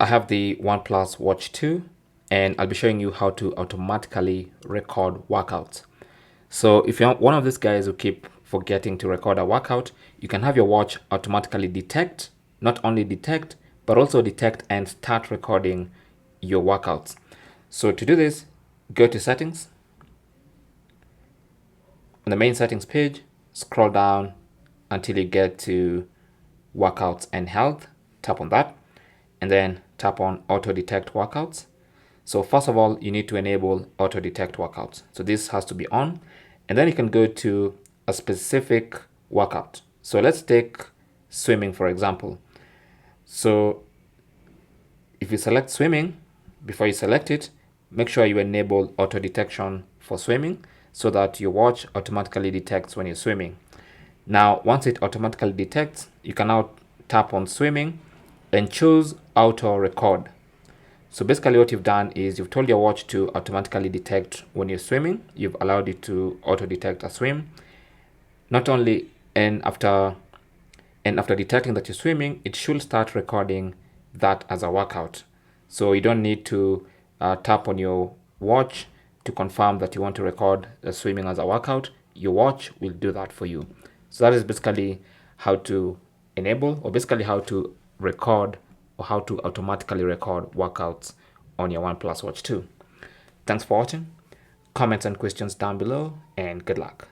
I have the OnePlus Watch 2 and I'll be showing you how to automatically record workouts. So if you're one of these guys who keep forgetting to record a workout, you can have your watch automatically detect, not only detect, but also detect and start recording your workouts. So to do this, go to settings. On the main settings page, scroll down until you get to workouts and health. Tap on that and then tap on auto detect workouts. So first of all, you need to enable auto detect workouts. So this has to be on, and then you can go to a specific workout. So let's take swimming, for example. So if you select swimming, before you select it, make sure you enable auto detection for swimming so that your watch automatically detects when you're swimming. Now, once it automatically detects, you can now tap on swimming and choose auto record. So basically what you've done is you've told your watch to automatically detect when you're swimming. You've allowed it to auto detect a swim. Not only and after detecting that you're swimming, it should start recording that as a workout. So you don't need to tap on your watch to confirm that you want to record swimming as a workout. Your watch will do that for you. So that is basically how to enable, or basically how to record, or how to automatically record workouts on your OnePlus Watch 2. Thanks for watching. Comments and questions down below, and good luck.